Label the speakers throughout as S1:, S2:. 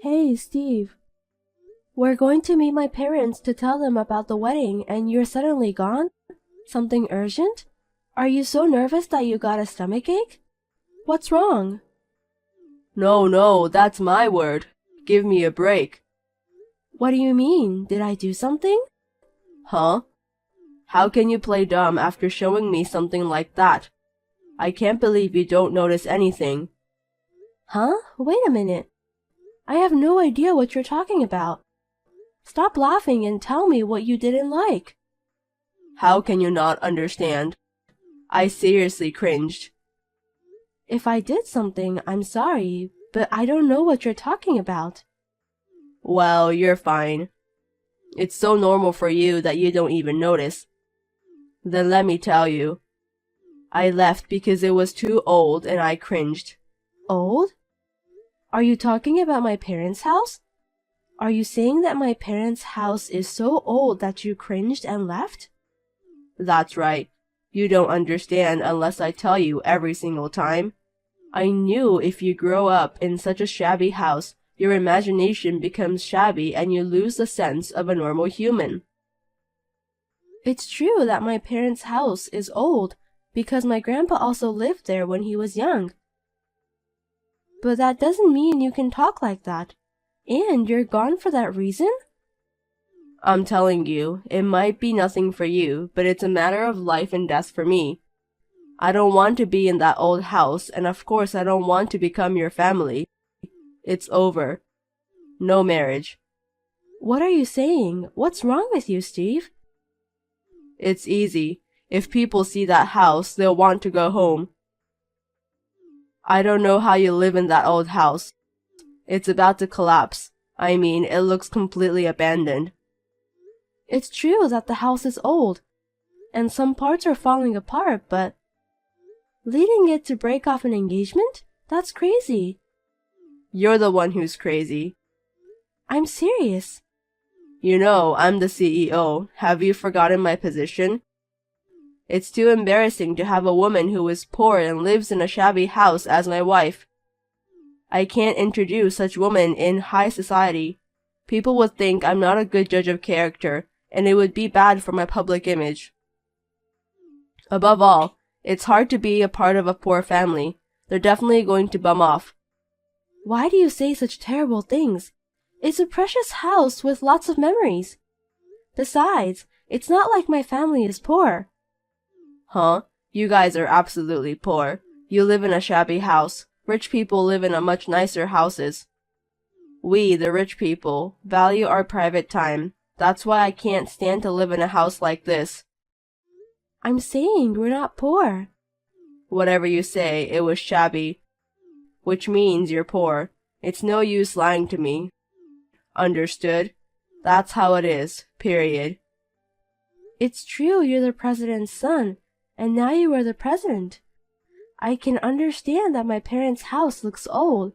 S1: Hey, Steve. We're going to meet my parents to tell them about the wedding, and you're suddenly gone? Something urgent? Are you so nervous that you got a stomachache? What's wrong?
S2: No, no, that's my word. Give me a break.
S1: What do you mean? Did I do something?
S2: Huh? How can you play dumb after showing me something like that? I can't believe you don't notice anything.
S1: Huh? Wait a minute. I have no idea what you're talking about. Stop laughing and tell me what you didn't like.
S2: How can you not understand? I seriously cringed.
S1: If I did something, I'm sorry, but I don't know what you're talking about.
S2: Well, you're fine. It's so normal for you that you don't even notice. Then let me tell you. I left because it was too old and I cringed.
S1: Old? Are you talking about my parents' house? Are you saying that my parents' house is so old that you cringed and left?
S2: That's right. You don't understand unless I tell you every single time. I knew if you grow up in such a shabby house, your imagination becomes shabby and you lose the sense of a normal human.
S1: It's true that my parents' house is old because my grandpa also lived there when he was young. But that doesn't mean you can talk like that. And you're gone for that reason?
S2: I'm telling you, it might be nothing for you, but it's a matter of life and death for me. I don't want to be in that old house, and of course I don't want to become your family. It's over. No marriage.
S1: What are you saying? What's wrong with you, Steve?
S2: It's easy. If people see that house, they'll want to go home. I don't know how you live in that old house. It's about to collapse. I mean, it looks completely abandoned.
S1: It's true that the house is old, and some parts are falling apart, but leading it to break off an engagement? That's crazy.
S2: You're the one who's crazy.
S1: I'm serious.
S2: You know, I'm the CEO. Have you forgotten my position? It's too embarrassing to have a woman who is poor and lives in a shabby house as my wife. I can't introduce such women in high society. People would think I'm not a good judge of character, and it would be bad for my public image. Above all, it's hard to be a part of a poor family. They're definitely going to bum off.
S1: Why do you say such terrible things? It's a precious house with lots of memories. Besides, it's not like my family is poor.
S2: Huh? You guys are absolutely poor. You live in a shabby house. Rich people live in a much nicer houses. We, the rich people, value our private time. That's why I can't stand to live in a house like this.
S1: I'm saying we're not poor.
S2: Whatever you say, it was shabby. Which means you're poor. It's no use lying to me. Understood? That's how it is. Period.
S1: It's true you're the president's son, and now you are the president. I can understand that my parents' house looks old,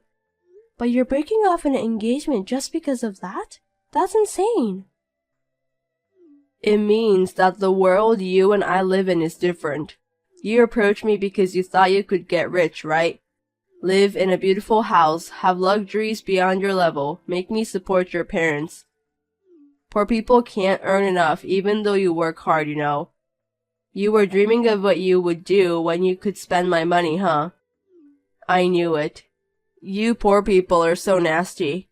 S1: but you're breaking off an engagement just because of that? That's insane.
S2: It means that the world you and I live in is different. You approached me because you thought you could get rich, right? Live in a beautiful house, have luxuries beyond your level, make me support your parents. Poor people can't earn enough even though you work hard, you know. You were dreaming of what you would do when you could spend my money, huh? I knew it. You poor people are so nasty.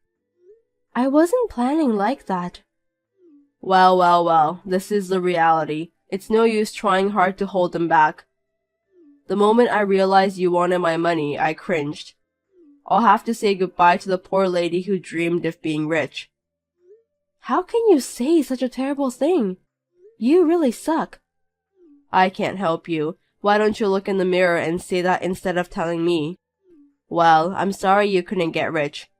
S1: I wasn't planning like that.
S2: Well, well, well, this is the reality. It's no use trying hard to hold them back. The moment I realized you wanted my money, I cringed. I'll have to say goodbye to the poor lady who dreamed of being rich.
S1: How can you say such a terrible thing? You really suck.
S2: I can't help you. Why don't you look in the mirror and say that instead of telling me? Well, I'm sorry you couldn't get rich.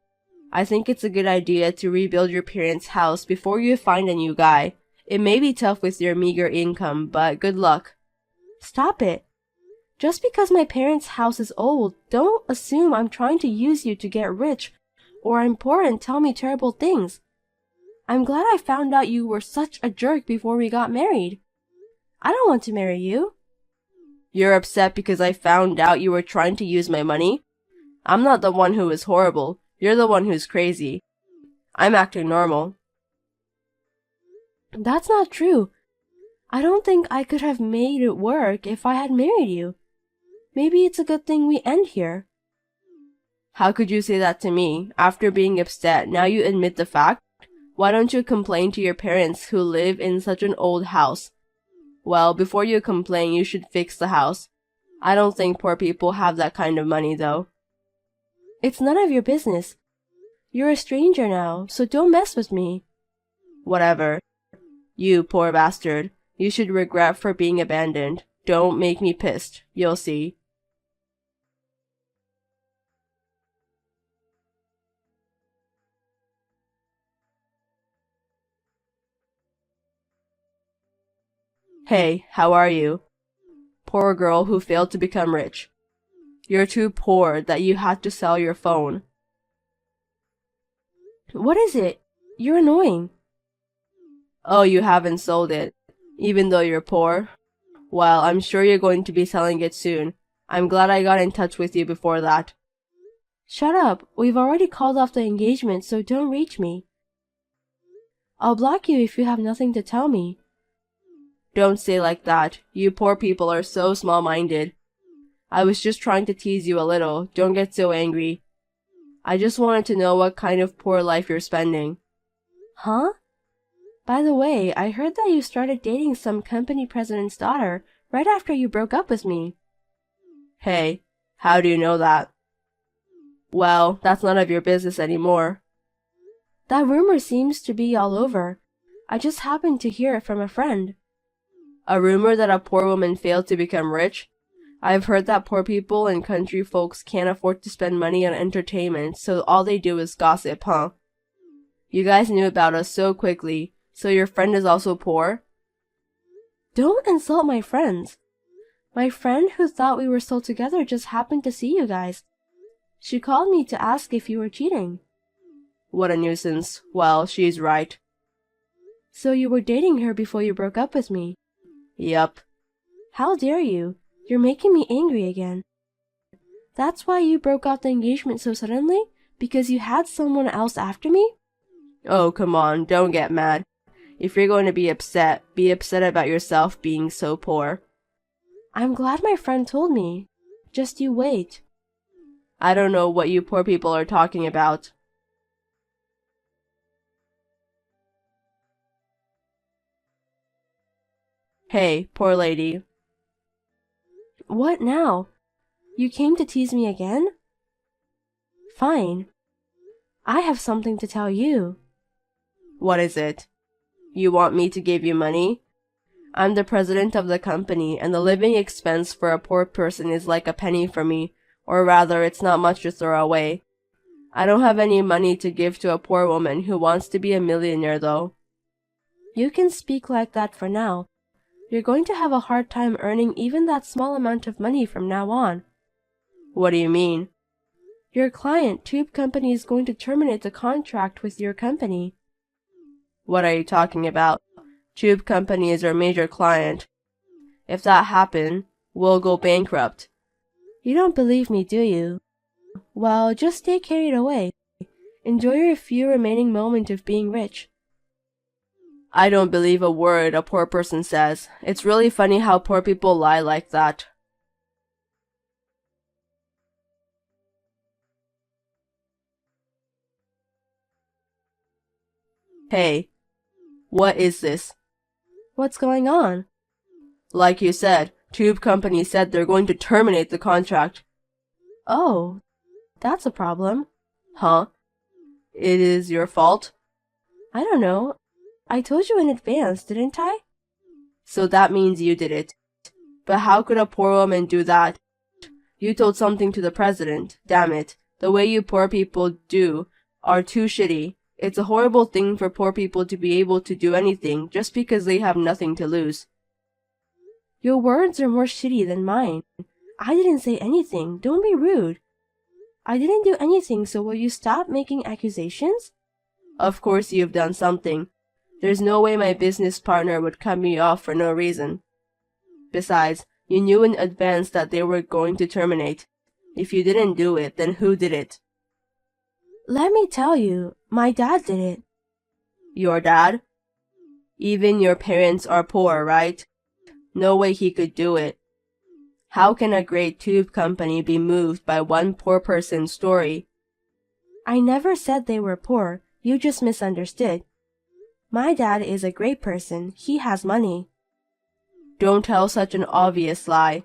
S2: I think it's a good idea to rebuild your parents' house before you find a new guy. It may be tough with your meager income, but good luck.
S1: Stop it. Just because my parents' house is old, don't assume I'm trying to use you to get rich, or I'm poor and tell me terrible things. I'm glad I found out you were such a jerk before we got married. I don't want to marry you.
S2: You're upset because I found out you were trying to use my money? I'm not the one who is horrible. You're the one who's crazy. I'm acting normal.
S1: That's not true. I don't think I could have made it work if I had married you. Maybe it's a good thing we end here.
S2: How could you say that to me? After being upset, now you admit the fact? Why don't you complain to your parents who live in such an old house? Well, before you complain, you should fix the house. I don't think poor people have that kind of money, though.
S1: It's none of your business. You're a stranger now, so don't mess with me.
S2: Whatever. You poor bastard. You should regret for being abandoned. Don't make me pissed. You'll see. Hey, how are you? Poor girl who failed to become rich. You're too poor that you had to sell your phone.
S1: What is it? You're annoying.
S2: Oh, you haven't sold it, even though you're poor? Well, I'm sure you're going to be selling it soon. I'm glad I got in touch with you before that.
S1: Shut up. We've already called off the engagement, so don't reach me. I'll block you if you have nothing to tell me.
S2: Don't say like that. You poor people are so small-minded. I was just trying to tease you a little. Don't get so angry. I just wanted to know what kind of poor life you're spending.
S1: Huh? By the way, I heard that you started dating some company president's daughter right after you broke up with me.
S2: Hey, how do you know that? Well, that's none of your business anymore.
S1: That rumor seems to be all over. I just happened to hear it from a friend.
S2: A rumor that a poor woman failed to become rich? I've heard that poor people and country folks can't afford to spend money on entertainment, so all they do is gossip, huh? You guys knew about us so quickly, so your friend is also poor?
S1: Don't insult my friends. My friend who thought we were still together just happened to see you guys. She called me to ask if you were cheating.
S2: What a nuisance. Well, she's right.
S1: So you were dating her before you broke up with me?
S2: Yup.
S1: How dare you? You're making me angry again. That's why you broke off the engagement so suddenly? Because you had someone else after me?
S2: Oh, come on, don't get mad. If you're going to be upset about yourself being so poor.
S1: I'm glad my friend told me. Just you wait.
S2: I don't know what you poor people are talking about. Hey, poor lady.
S1: What now? You came to tease me again? Fine. I have something to tell you.
S2: What is it? You want me to give you money? I'm the president of the company, and the living expense for a poor person is like a penny for me, or rather, it's not much to throw away. I don't have any money to give to a poor woman who wants to be a millionaire, though.
S1: You can speak like that for now. You're going to have a hard time earning even that small amount of money from now on.
S2: What do you mean?
S1: Your client, Tube Company, is going to terminate the contract with your company.
S2: What are you talking about? Tube Company is our major client. If that happened, we'll go bankrupt.
S1: You don't believe me, do you? Well, just stay carried away. Enjoy your few remaining moments of being rich.
S2: I don't believe a word a poor person says. It's really funny how poor people lie like that. Hey, what is this?
S1: What's going on?
S2: Like you said, Tube Company said they're going to terminate the contract.
S1: Oh, that's a problem.
S2: Huh? It is your fault?
S1: I don't know. I told you in advance, didn't I?
S2: So that means you did it. But how could a poor woman do that? You told something to the president. Damn it. The way you poor people do are too shitty. It's a horrible thing for poor people to be able to do anything just because they have nothing to lose.
S1: Your words are more shitty than mine. I didn't say anything. Don't be rude. I didn't do anything, so will you stop making accusations?
S2: Of course you've done something. There's no way my business partner would cut me off for no reason. Besides, you knew in advance that they were going to terminate. If you didn't do it, then who did it?
S1: Let me tell you, my dad did it.
S2: Your dad? Even your parents are poor, right? No way he could do it. How can a great tube company be moved by one poor person's story?
S1: I never said they were poor. You just misunderstood. My dad is a great person. He has money.
S2: Don't tell such an obvious lie.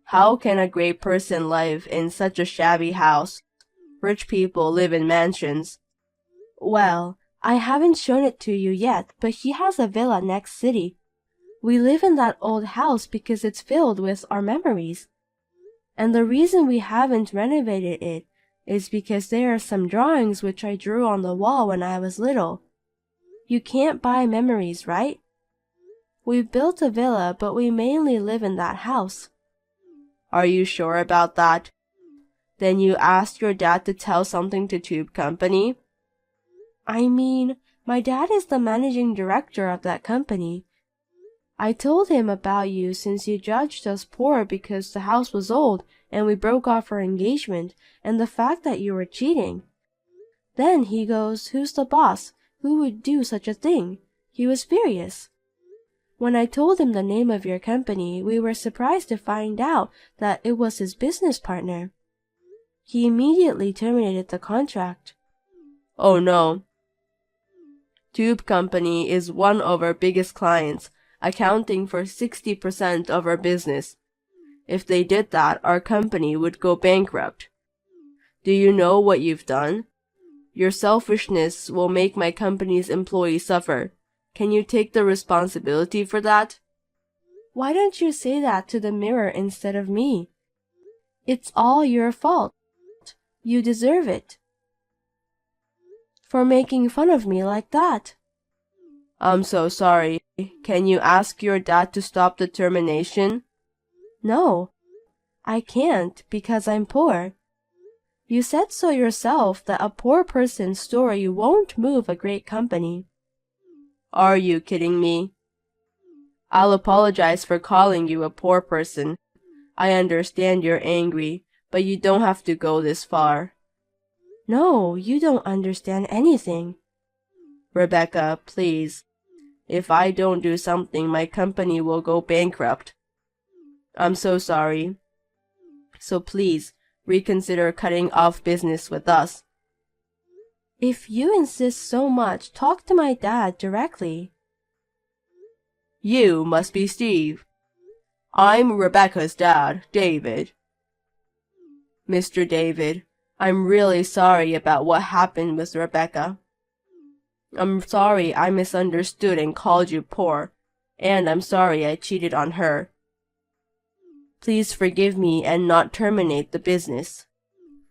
S2: How can a great person live in such a shabby house? Rich people live in mansions.
S1: Well, I haven't shown it to you yet, but he has a villa next city. We live in that old house because it's filled with our memories. And the reason we haven't renovated it is because there are some drawings which I drew on the wall when I was little. You can't buy memories, right? We've built a villa, but we mainly live in that house.
S2: Are you sure about that? Then you asked your dad to tell something to Tube Company?
S1: I mean, my dad is the managing director of that company. I told him about you since you judged us poor because the house was old and we broke off our engagement and the fact that you were cheating. Then he goes, "Who's the boss? Who would do such a thing?" He was furious. When I told him the name of your company, we were surprised to find out that it was his business partner. He immediately terminated the contract.
S2: Oh no. Tube Company is one of our biggest clients, accounting for 60% of our business. If they did that, our company would go bankrupt. Do you know what you've done? Your selfishness will make my company's employees suffer. Can you take the responsibility for that?
S1: Why don't you say that to the mirror instead of me? It's all your fault. You deserve it. For making fun of me like that.
S2: I'm so sorry. Can you ask your dad to stop the termination?
S1: No, I can't because I'm poor. You said so yourself that a poor person's story won't move a great company.
S2: Are you kidding me? I'll apologize for calling you a poor person. I understand you're angry, but you don't have to go this far.
S1: No, you don't understand anything.
S2: Rebecca, please. If I don't do something, my company will go bankrupt. I'm so sorry. So please, reconsider cutting off business with us.
S1: If you insist so much, talk to my dad directly.
S2: You must be Steve. I'm Rebecca's dad, David. Mr. David, I'm really sorry about what happened with Rebecca. I'm sorry I misunderstood and called you poor, and I'm sorry I cheated on her. Please forgive me and not terminate the business.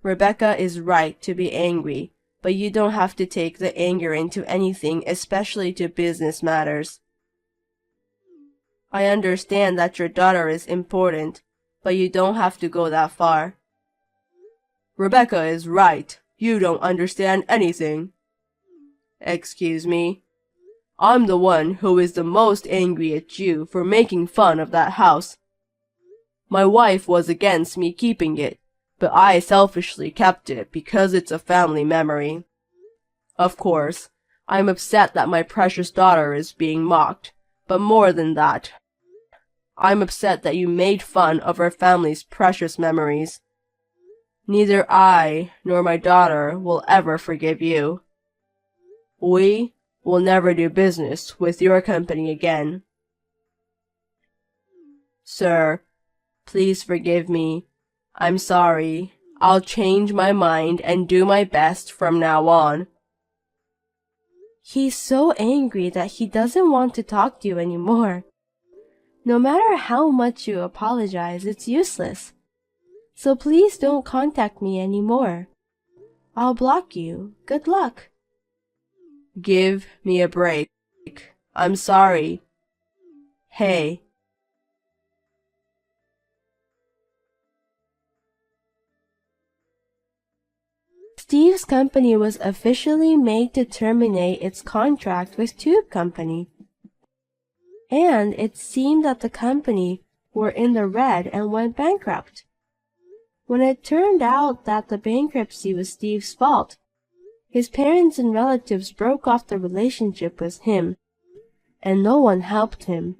S2: Rebecca is right to be angry, but you don't have to take the anger into anything, especially to business matters. I understand that your daughter is important, but you don't have to go that far. Rebecca is right. You don't understand anything. Excuse me. I'm the one who is the most angry at you for making fun of that house. My wife was against me keeping it, but I selfishly kept it because it's a family memory. Of course, I'm upset that my precious daughter is being mocked, but more than that, I'm upset that you made fun of our family's precious memories. Neither I nor my daughter will ever forgive you. We will never do business with your company again. Sir, please forgive me. I'm sorry. I'll change my mind and do my best from now on.
S1: He's so angry that he doesn't want to talk to you anymore. No matter how much you apologize, it's useless. So please don't contact me anymore. I'll block you. Good luck.
S2: Give me a break. I'm sorry. Hey.
S1: Steve's company was officially made to terminate its contract with Tube Company. And it seemed that the company were in the red and went bankrupt. When it turned out that the bankruptcy was Steve's fault, His parents and relatives broke off the relationship with him, and no one helped him.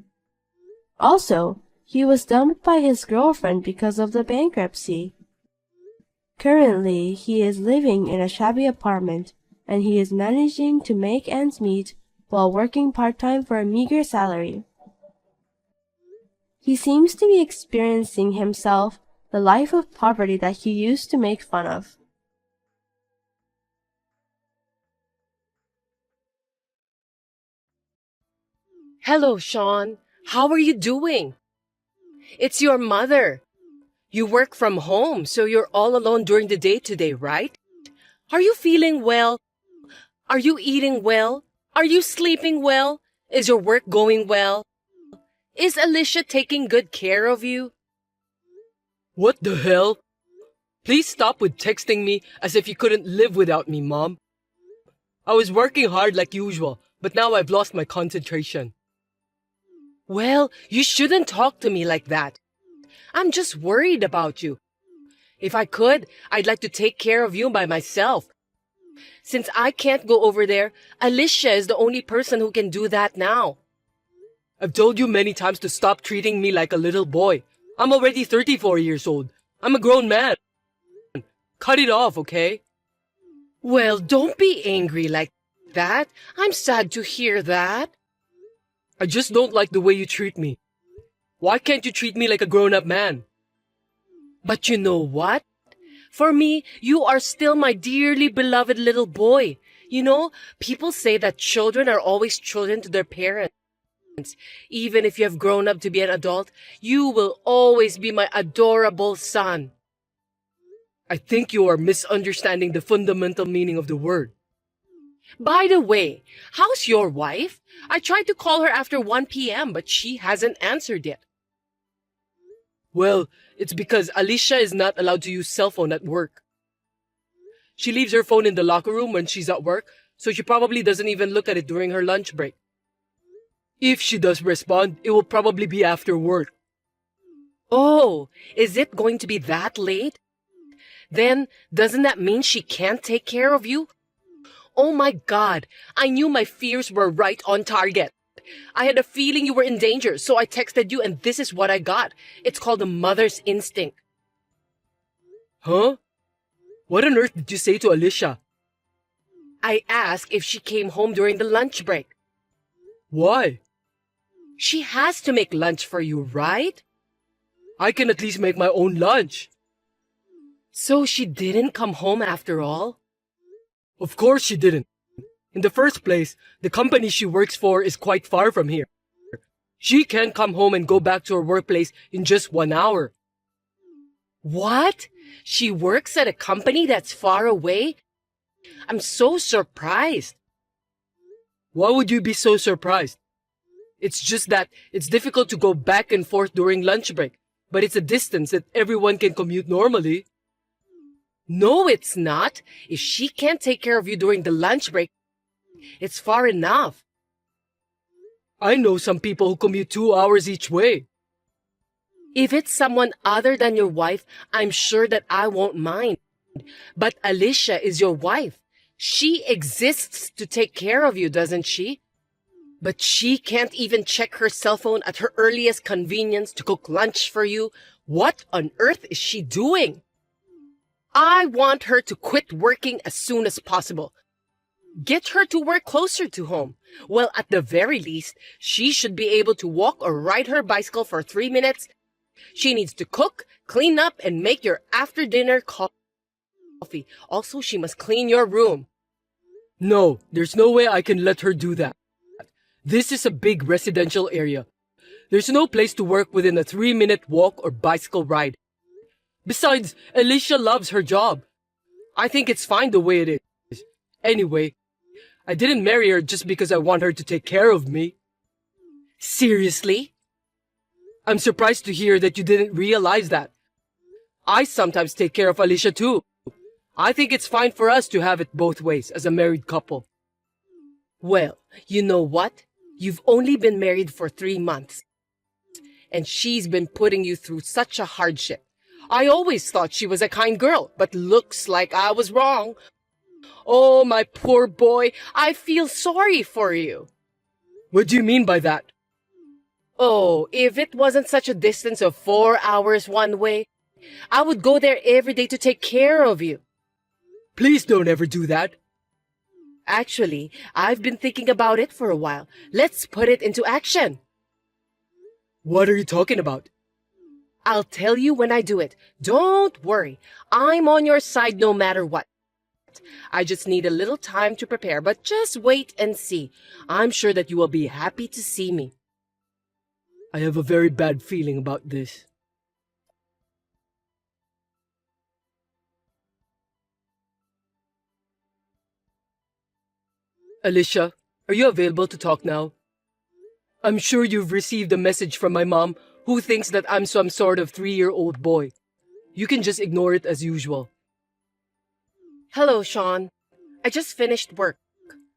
S1: Also, he was dumped by his girlfriend because of the bankruptcy. Currently, he is living in a shabby apartment, and he is managing to make ends meet while working part-time for a meager salary. He seems to be experiencing himself the life of poverty that he used to make fun of.
S3: Hello, Sean. How are you doing? It's your mother. You work from home, so you're all alone during the day today, right? Are you feeling well? Are you eating well? Are you sleeping well? Is your work going well? Is Alicia taking good care of you? What the hell? Please stop with texting me as if you couldn't live without me, Mom. I was working hard like usual, but now I've lost my concentration. Well, you shouldn't talk to me like that. I'm just worried about you. If I could, I'd like to take care of you by myself. Since I can't go over there, Alicia is the only person who can do that now. I've told you many times to stop treating me like a little boy. I'm already 34 years old. I'm a grown man. Cut it off, okay? Well, don't be angry like that. I'm sad to hear that. I just don't like the way you treat me. Why can't you treat me like a grown-up man? But you know what? For me, you are still my dearly beloved little boy. You know, people say that children are always children to their parents. Even if you have grown up to be an adult, you will always be my adorable son. I think you are misunderstanding the fundamental meaning of the word. By the way, how's your wife? I tried to call her after 1 p.m., but she hasn't answered yet. Well, it's because Alicia is not allowed to use cell phone at work. She leaves her phone in the locker room when she's at work, so she probably doesn't even look at it during her lunch break. If she does respond, it will probably be after work. Oh, is it going to be that late? Then, doesn't that mean she can't take care of you? Oh my God, I knew my fears were right on target. I had a feeling you were in danger, so I texted you and this is what I got. It's called a mother's instinct. Huh? What on earth did you say to Alicia? I asked if she came home during the lunch break. Why? She has to make lunch for you, right? I can at least make my own lunch. So she didn't come home after all? Of course she didn't. In the first place, the company she works for is quite far from here. She can't come home and go back to her workplace in just 1 hour. What? She works at a company that's far away? I'm so surprised. Why would you be so surprised? It's just that it's difficult to go back and forth during lunch break, but it's a distance that everyone can commute normally. No, it's not. If she can't take care of you during the lunch break, it's far enough. I know some people who commute 2 hours each way. If it's someone other than your wife, I'm sure that I won't mind. But Alicia is your wife. She exists to take care of you, doesn't she? But she can't even check her cell phone at her earliest convenience to cook lunch for you. What on earth is she doing? I want her to quit working as soon as possible. Get her to work closer to home. Well, at the very least, she should be able to walk or ride her bicycle for 3 minutes. She needs to cook, clean up, and make your after-dinner coffee. Also, she must clean your room. No, there's no way I can let her do that. This is a big residential area. There's no place to work within a 3-minute walk or bicycle ride. Besides, Alicia loves her job. I think it's fine the way it is. Anyway, I didn't marry her just because I want her to take care of me. Seriously? I'm surprised to hear that you didn't realize that. I sometimes take care of Alicia too. I think it's fine for us to have it both ways as a married couple. Well, you know what? You've only been married for 3 months. And she's been putting you through such a hardship. I always thought she was a kind girl, but looks like I was wrong. Oh, my poor boy, I feel sorry for you. What do you mean by that? Oh, if it wasn't such a distance of 4 hours one way, I would go there every day to take care of you. Please don't ever do that. Actually, I've been thinking about it for a while. Let's put it into action. What are you talking about? I'll tell you when I do it. Don't worry. I'm on your side no matter what. I just need a little time to prepare, but just wait and see. I'm sure that you will be happy to see me. I have a very bad feeling about this. Alicia, are you available to talk now? I'm sure you've received a message from my mom who thinks that I'm some sort of 3-year-old boy. You can just ignore it as usual. Hello, Sean. I just finished work.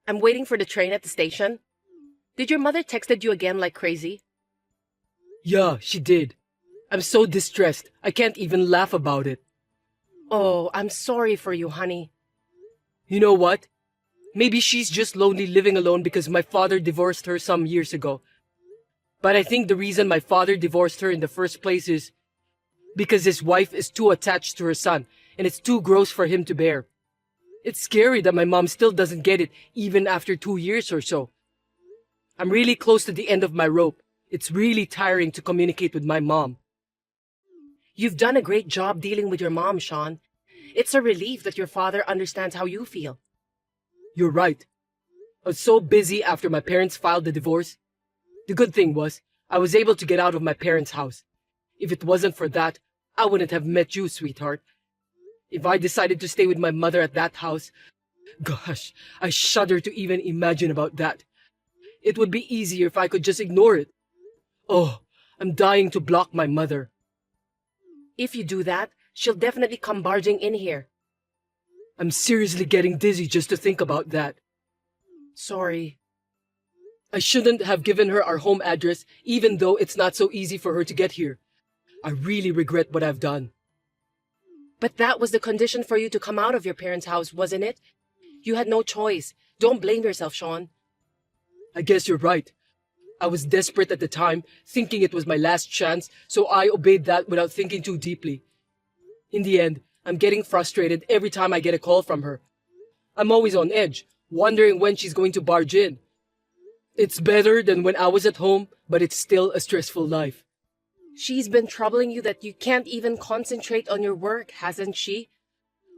S3: I'm waiting for the train at the station. Did your mother texted you again like crazy? Yeah, she did. I'm so distressed. I can't even laugh about it. Oh, I'm sorry for you, honey. You know what? Maybe she's just lonely living alone because my father divorced her some years ago. But I think the reason my father divorced her in the first place is because his wife is too attached to her son, and it's too gross for him to bear. It's scary that my mom still doesn't get it even after 2 years or so. I'm really close to the end of my rope. It's really tiring to communicate with my mom. You've done a great job dealing with your mom, Sean. It's a relief that your father understands how you feel. You're right. I was so busy after my parents filed the divorce. The good thing was, I was able to get out of my parents' house. If it wasn't for that, I wouldn't have met you, sweetheart. If I decided to stay with my mother at that house, gosh, I shudder to even imagine about that. It would be easier if I could just ignore it. Oh, I'm dying to block my mother. If you do that, she'll definitely come barging in here. I'm seriously getting dizzy just to think about that. Sorry. I shouldn't have given her our home address, even though it's not so easy for her to get here. I really regret what I've done. But that was the condition for you to come out of your parents' house, wasn't it? You had no choice. Don't blame yourself, Sean. I guess you're right. I was desperate at the time, thinking it was my last chance, so I obeyed that without thinking too deeply. In the end, I'm getting frustrated every time I get a call from her. I'm always on edge, wondering when she's going to barge in. It's better than when I was at home, but it's still a stressful life. She's been troubling you that you can't even concentrate on your work, hasn't she?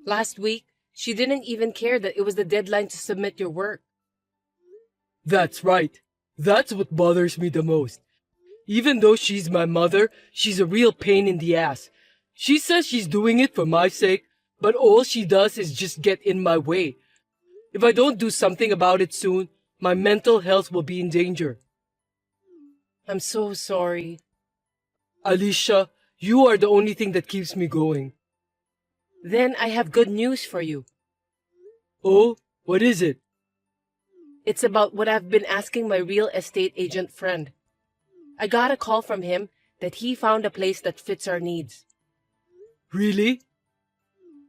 S3: Last week, she didn't even care that it was the deadline to submit your work. That's right. That's what bothers me the most. Even though she's my mother, she's a real pain in the ass. She says she's doing it for my sake, but all she does is just get in my way. If I don't do something about it soon, my mental health will be in danger. I'm so sorry. Alicia, you are the only thing that keeps me going. Then I have good news for you. Oh, what is it? It's about what I've been asking my real estate agent friend. I got a call from him that he found a place that fits our needs. Really?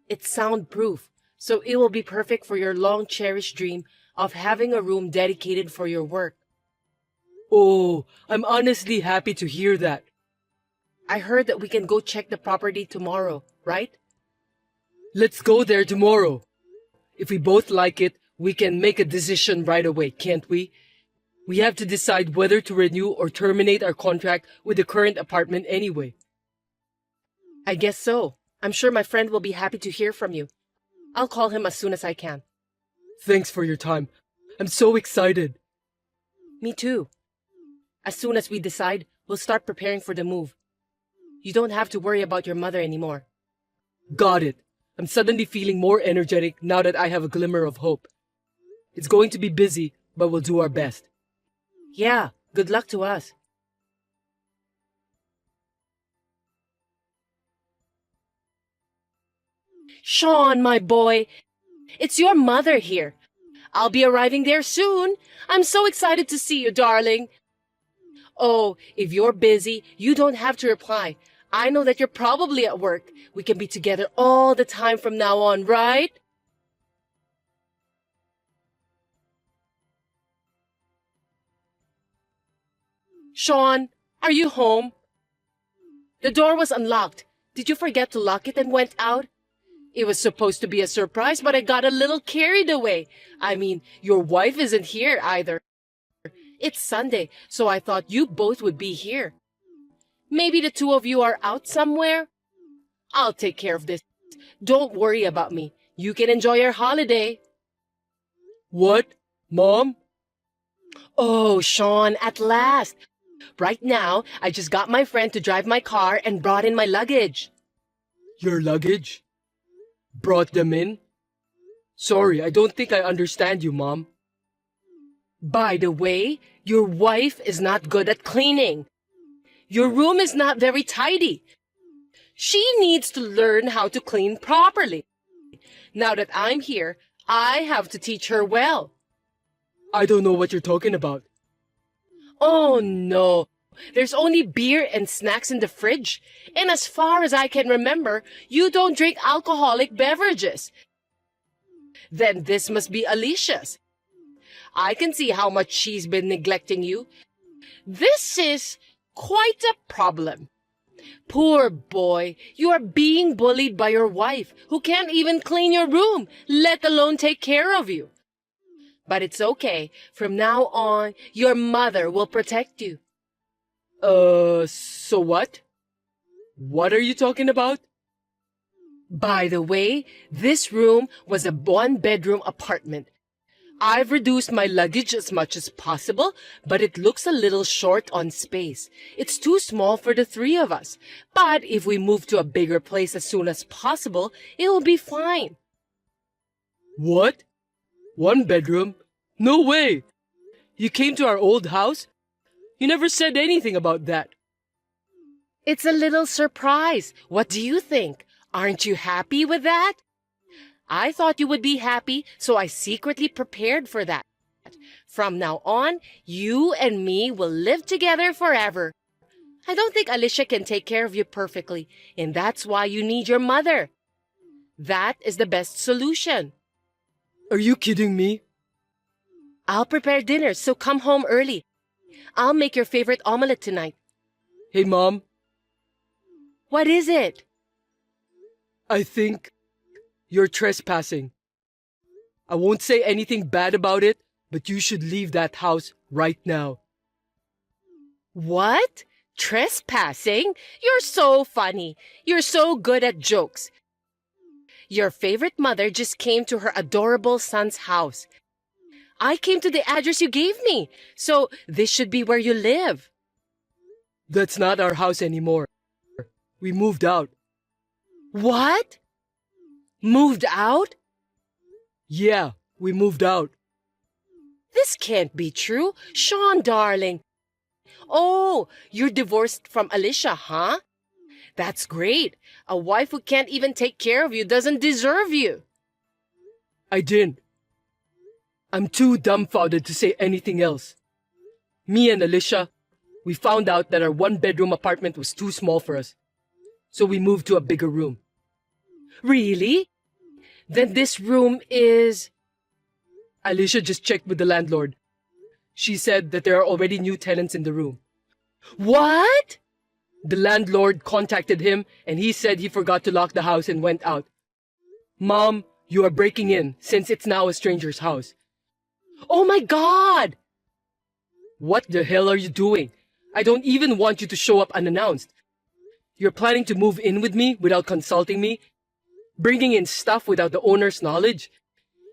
S3: It's soundproof, so it will be perfect for your long-cherished dream of having a room dedicated for your work. Oh, I'm honestly happy to hear that. I heard that we can go check the property tomorrow, right? Let's go there tomorrow. If we both like it, we can make a decision right away, can't we? We have to decide whether to renew or terminate our contract with the current apartment anyway. I guess so. I'm sure my friend will be happy to hear from you. I'll call him as soon as I can. Thanks for your time. I'm so excited. Me too. As soon as we decide, we'll start preparing for the move. You don't have to worry about your mother anymore. Got it. I'm suddenly feeling more energetic now that I have a glimmer of hope. It's going to be busy, but we'll do our best. Yeah, good luck to us. Sean, my boy, it's your mother here. I'll be arriving there soon. I'm so excited to see you, darling. Oh, if you're busy, you don't have to reply. I know that you're probably at work. We can be together all the time from now on, right? Sean, are you home? The door was unlocked. Did you forget to lock it and went out? It was supposed to be a surprise, but I got a little carried away. I mean, your wife isn't here either. It's Sunday, so I thought you both would be here. Maybe the two of you are out somewhere? I'll take care of this. Don't worry about me. You can enjoy your holiday. What? Mom? Oh, Sean, at last. Right now, I just got my friend to drive my car and brought in my luggage. Your luggage? Brought them in? Sorry, I don't think I understand you, Mom. By the way, your wife is not good at cleaning. Your room is not very tidy. She needs to learn how to clean properly. Now that I'm here, I have to teach her well. I don't know what you're talking about. Oh no, there's only beer and snacks in the fridge. And as far as I can remember, you don't drink alcoholic beverages. Then this must be Alicia's. I can see how much she's been neglecting you. This is quite a problem. Poor boy, you are being bullied by your wife, who can't even clean your room, let alone take care of you. But it's okay. From now on, your mother will protect you. So what? What are you talking about? By the way, this room was a one-bedroom apartment. I've reduced my luggage as much as possible, but it looks a little short on space. It's too small for the three of us. But if we move to a bigger place as soon as possible, it will be fine. What? One bedroom? No way! You came to our old house? You never said anything about that. It's a little surprise. What do you think? Aren't you happy with that? I thought you would be happy, so I secretly prepared for that. From now on, you and me will live together forever. I don't think Alicia can take care of you perfectly, and that's why you need your mother. That is the best solution. Are you kidding me? I'll prepare dinner, so come home early. I'll make your favorite omelette tonight. Hey, Mom. What is it? I think you're trespassing. I won't say anything bad about it, but you should leave that house right now. What? Trespassing? You're so funny. You're so good at jokes. Your favorite mother just came to her adorable son's house. I came to the address you gave me, so this should be where you live. That's not our house anymore. We moved out. What? Moved out? Yeah, we moved out. This can't be true. Sean, darling. Oh, you're divorced from Alicia, huh? That's great. A wife who can't even take care of you doesn't deserve you. I didn't. I'm too dumbfounded to say anything else. Me and Alicia, we found out that our one-bedroom apartment was too small for us. So we moved to a bigger room. Really? Then this room is... Alicia just checked with the landlord. She said that there are already new tenants in the room. What? The landlord contacted him and he said he forgot to lock the house and went out. Mom, you are breaking in since it's now a stranger's house. Oh my God! What the hell are you doing? I don't even want you to show up unannounced. You're planning to move in with me without consulting me? Bringing in stuff without the owner's knowledge?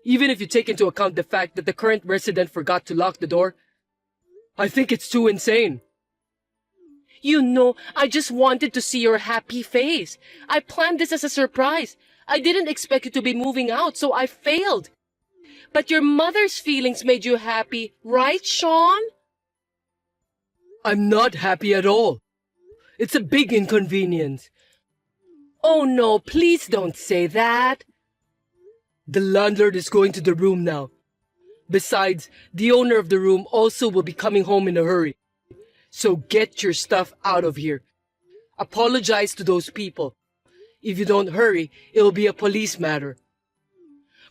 S3: Even if you take into account the fact that the current resident forgot to lock the door? I think it's too insane. You know, I just wanted to see your happy face. I planned this as a surprise. I didn't expect you to be moving out, so I failed. But your mother's feelings made you happy, right, Sean? I'm not happy at all. It's a big inconvenience. Oh no, please don't say that. The landlord is going to the room now. Besides, the owner of the room also will be coming home in a hurry. So get your stuff out of here. Apologize to those people. If you don't hurry, it'll be a police matter.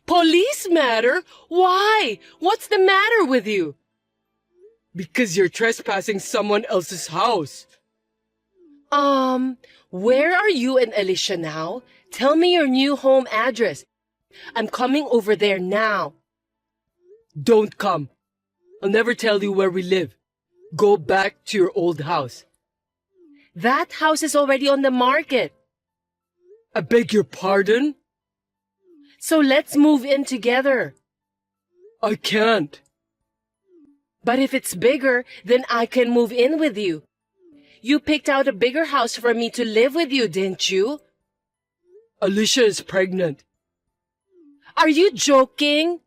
S3: Police matter? Why? What's the matter with you? Because you're trespassing someone else's house. Where are you and Alicia now? Tell me your new home address. I'm coming over there now. Don't come. I'll never tell you where we live. Go back to your old house. That house is already on the market. I beg your pardon? So let's move in together. I can't. But if it's bigger, then I can move in with you. You picked out a bigger house for me to live with you, didn't you? Alicia is pregnant. Are you joking?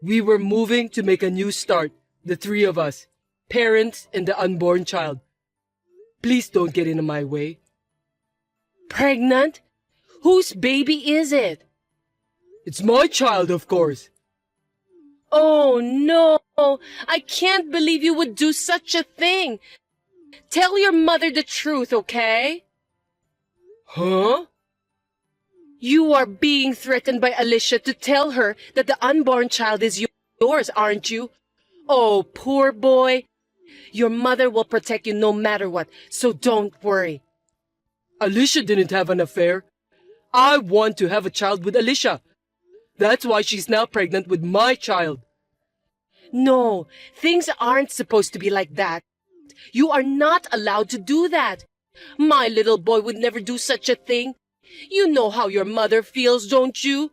S3: We were moving to make a new start, the three of us, parents and the unborn child. Please don't get in my way. Pregnant? Whose baby is it? It's my child, of course. Oh no, I can't believe you would do such a thing. Tell your mother the truth, okay? Huh? You are being threatened by Alicia to tell her that the unborn child is yours, aren't you? Oh, poor boy. Your mother will protect you no matter what, so don't worry. Alicia didn't have an affair. I want to have a child with Alicia. That's why she's now pregnant with my child. No, things aren't supposed to be like that. You are not allowed to do that. My little boy would never do such a thing. You know how your mother feels, don't you?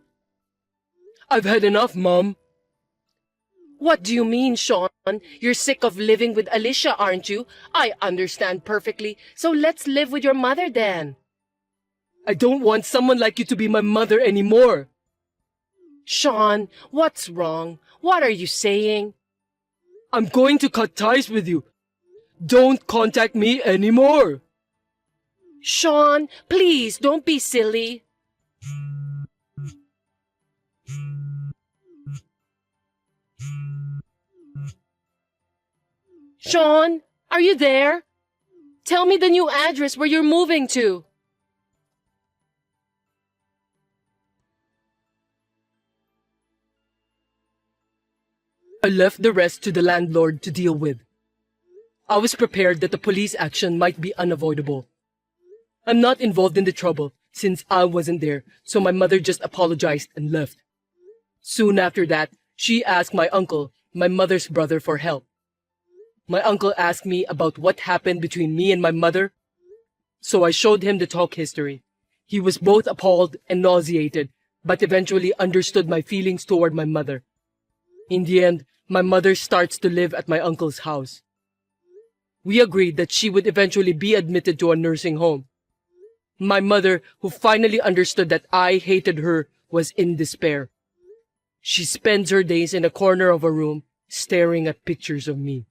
S3: I've had enough, Mom. What do you mean, Sean? You're sick of living with Alicia, aren't you? I understand perfectly, so let's live with your mother then. I don't want someone like you to be my mother anymore. Sean, what's wrong? What are you saying? I'm going to cut ties with you. Don't contact me anymore. Sean, please don't be silly. Sean, are you there? Tell me the new address where you're moving to. I left the rest to the landlord to deal with. I was prepared that the police action might be unavoidable. I'm not involved in the trouble since I wasn't there, so my mother just apologized and left. Soon after that, she asked my uncle, my mother's brother, for help. My uncle asked me about what happened between me and my mother, so I showed him the talk history. He was both appalled and nauseated, but eventually understood my feelings toward my mother. In the end, my mother starts to live at my uncle's house. We agreed that she would eventually be admitted to a nursing home. My mother, who finally understood that I hated her, was in despair. She spends her days in a corner of a room, staring at pictures of me.